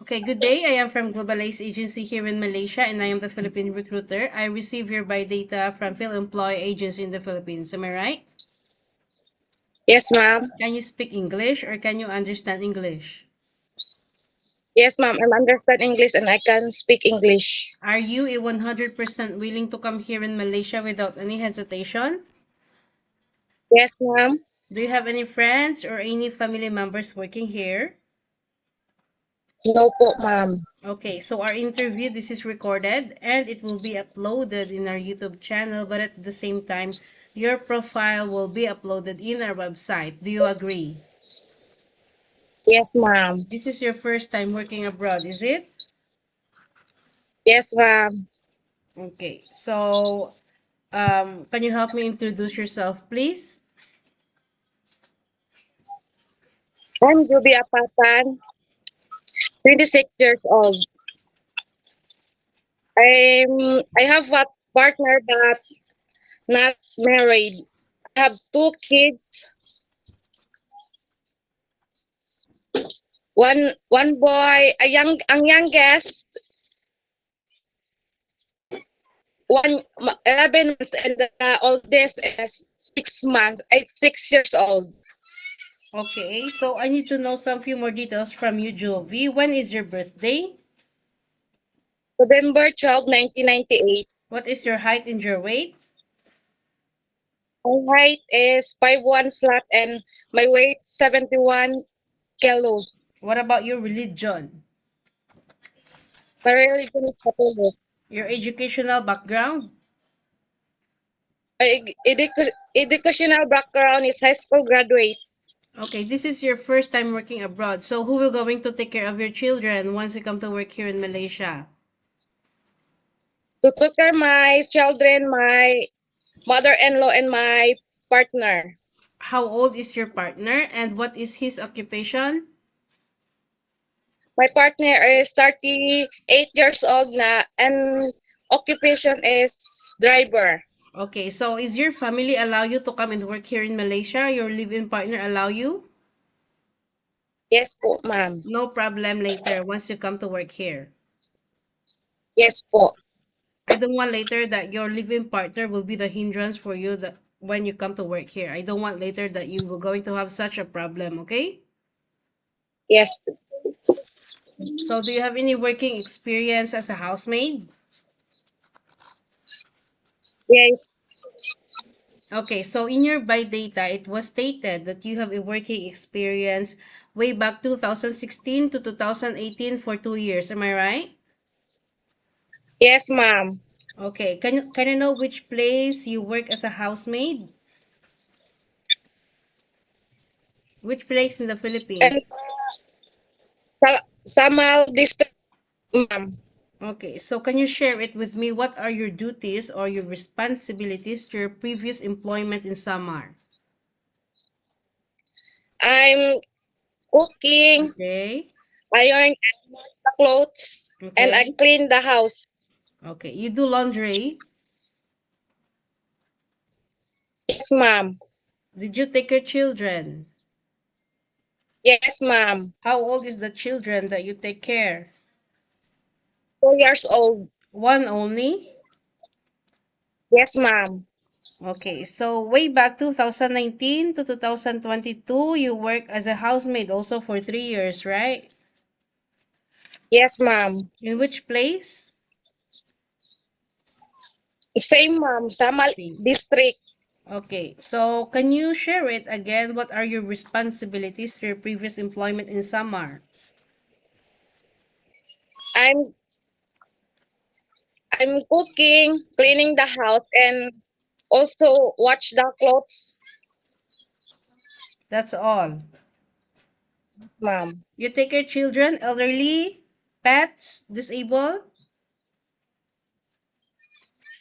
Okay, good day. I am from Globalized Agency here in Malaysia and I am the Philippine recruiter. I receive your data from Phil-Employ Agency in the Philippines. Am I right? Yes, ma'am. Can you speak English or can you understand English? Yes, ma'am. I understand English and I can speak English. Are you a 100% willing to come here in Malaysia without any hesitation? Yes, ma'am. Do you have any friends or any family members working here? No po, ma'am. Okay, so our interview, this is recorded and it will be uploaded in our YouTube channel, but at the same time, your profile will be uploaded in our website. Do you agree? Yes, ma'am. This is your first time working abroad, is it? Yes, ma'am. Okay, so can you help me introduce yourself, please? I'm Juvie Apatan, 26 years old. I have a partner but not married. I have two kids, one boy, ang youngest, 11 months, and the oldest is 6 months. 6 years old. Okay, so I need to know some few more details from you, Juvie. When is your birthday? November 12, 1998. What is your height and your weight? My height is 5'1" flat and my weight 71 kilos. What about your religion? My religion is Catholic. Your educational background? My educational background is high school graduate. Okay, this is your first time working abroad. So who will going to take care of your children once you come to work here in Malaysia? To take care my children, my mother-in-law, and my partner. How old is your partner and what is his occupation? My partner is 38 years old na and occupation is driver. Okay, so is your family allow you to come and work here in Malaysia? Your live-in partner allow you? Yes po, ma'am. No problem later once you come to work here. Yes po. I don't want later that your living partner will be the hindrance for you that when you come to work here. I don't want later that you will going to have such a problem, okay? Yes. So do you have any working experience as a housemaid? Yes. Okay, so in your by data, it was stated that you have a working experience way back 2016 to 2018 for 2 years. Am I right? Yes, ma'am. Okay, can I know which place you work as a housemaid? Which place in the And Philippines? Samal district, ma'am. Okay, so can you share it with me? What are your duties or your responsibilities to your previous employment in Samar? I'm cooking, Okay, iron the clothes, and I okay, clean the house. okay. You do laundry. Yes, ma'am. Did you take your children? Yes, ma'am. How old is the children that you take care? 4 years old. One only? Yes, ma'am. Okay, so way back 2019 to 2022, you work as a housemaid also for 3 years, right? Yes, ma'am. In which place? Same, ma'am. Samal See. district. Okay, so can you share it again? What are your responsibilities to your previous employment in Samar? I'm I'm cooking, cleaning the house, and also watch the clothes, That's all. ma'am. You take care children, elderly, pets, disabled?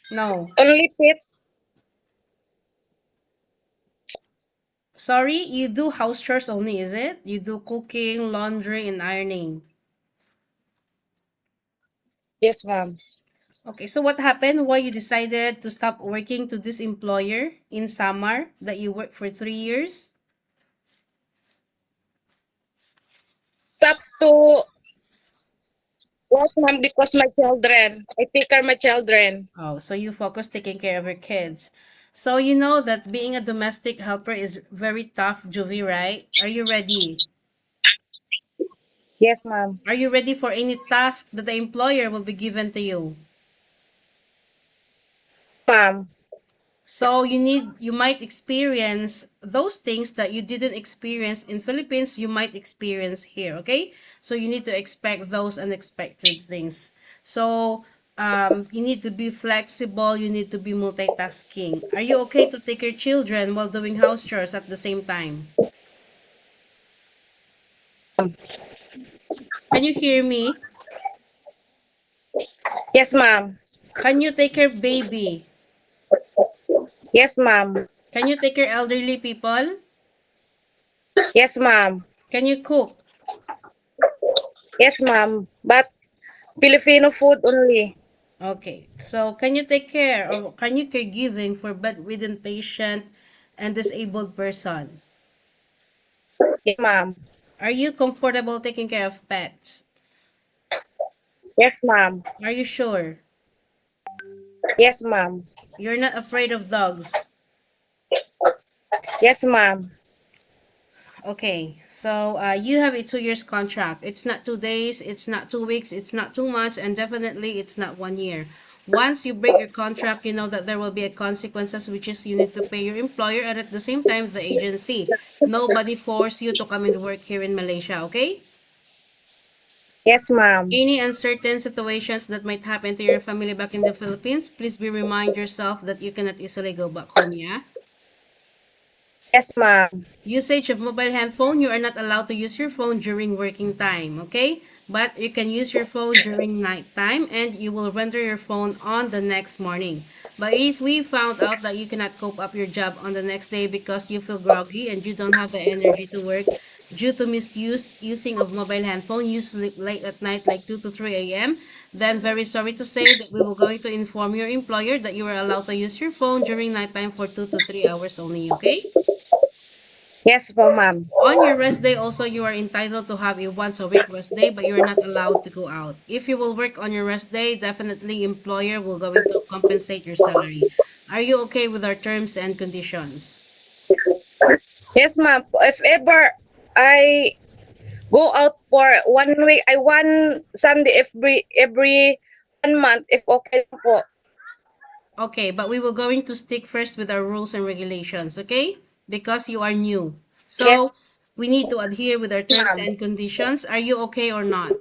No. Only pets. Sorry, you do house chores only, is it? You do cooking, laundry, and ironing. Yes, ma'am. Okay, so what happened? Why you decided to stop working to this employer in Samar that you worked for 3 years? Stop to Yes, ma'am, because my children. I take care of my children. Oh, so you focus taking care of your kids. So you know that being a domestic helper is very tough, Juvie, right? Are you ready? Yes, ma'am. Are you ready for any task that the employer will be given to you? Yes, ma'am. So you might experience those things that you didn't experience in Philippines, you might experience here, okay? So you need to expect those unexpected things. So you need to be flexible, you need to be multitasking. Are you okay to take your children while doing house chores at the same time? Can you hear me? Yes, ma'am. Can you take care baby? Yes, ma'am. Can you take care elderly people? Yes, ma'am. Can you cook? Yes, ma'am. But Filipino food only. Okay. So can you take care or can you caregiving for bedridden patient and disabled person? Yes, ma'am. Are you comfortable taking care of pets? Yes, ma'am. Are you sure? Yes, ma'am. You're not afraid of dogs? Yes, ma'am. Okay, so you have a 2 years contract. It's not 2 days, it's not 2 weeks, it's not 2 months, and definitely it's not 1 year. Once you break your contract, you know that there will be a consequences, which is you need to pay your employer and at the same time the agency. Nobody force you to come and work here in Malaysia, okay? Yes, ma'am. Any uncertain situations that might happen to your family back in the Philippines, please be remind yourself that you cannot easily go back home, yeah? Yes, ma'am. Usage of mobile handphone, you are not allowed to use your phone during working time, okay? But you can use your phone during night time and you will render your phone on the next morning. But if we found out that you cannot cope up your job on the next day because you feel groggy and you don't have the energy to work due to misused using of mobile handphone, usually late at night like 2 to 3 a.m., then very sorry to say that we will going to inform your employer that you are allowed to use your phone during nighttime for 2 to 3 hours only, okay? Yes po, ma'am. On your rest day, also, you are entitled to have a once a week rest day, but you are not allowed to go out. If you will work on your rest day, definitely employer will going to compensate your salary. Are you okay with our terms and conditions? Yes, ma'am. If ever I go out for 1 week, I one Sunday every 1 month, if okay lang po. Okay, but we will going to stick first with our rules and regulations, okay? Because you are new. Yes, So, we need to adhere with our terms ma'am. and conditions. Are you okay or not?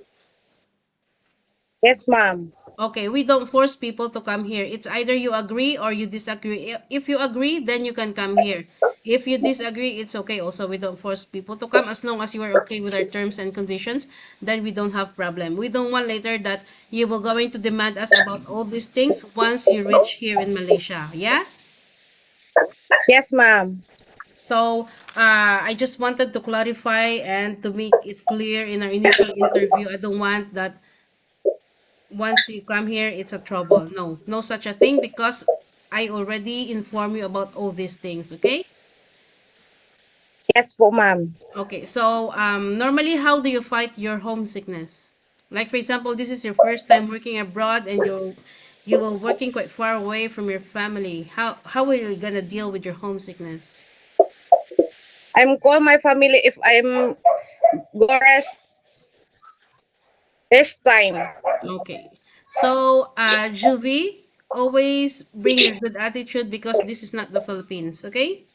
Yes, ma'am. Okay, we don't force people to come here. It's either you agree or you disagree. If you agree, then you can come here. If you disagree, it's okay. Also, we don't force people to come as long as you are okay with our terms and conditions, then we don't have problem. We don't want later that you will going to demand us about all these things once you reach here in Malaysia. Yeah? Yes, ma'am. So, I just wanted to clarify and to make it clear in our initial interview. I don't want that once you come here, it's a trouble. No, no such a thing because I already informed you about all these things, okay? Yes po, ma'am. Okay, so normally, how do you fight your homesickness? Like, for example, this is your first time working abroad and you will working quite far away from your family. How are you gonna deal with your homesickness? I'm call my family if I'm go rest time. Okay. So, Juvie, always bring your good attitude because this is not the Philippines, okay?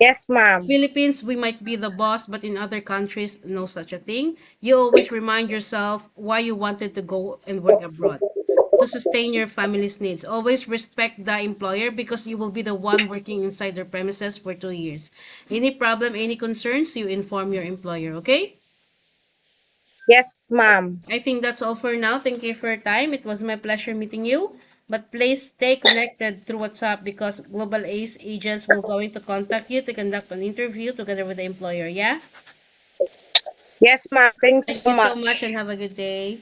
Yes, ma'am. Philippines, we might be the boss, but in other countries, no such a thing. You always remind yourself why you wanted to go and work abroad to sustain your family's needs. Always respect the employer because you will be the one working inside their premises for 2 years. Any problem, any concerns, you inform your employer, okay? Yes, ma'am. I think that's all for now. Thank you for your time. It was my pleasure meeting you. But please stay connected through WhatsApp because Global Ace agents will going to contact you to conduct an interview together with the employer. Yeah? Yes, ma'am. Thank you Thank so you so much and much. have a good day.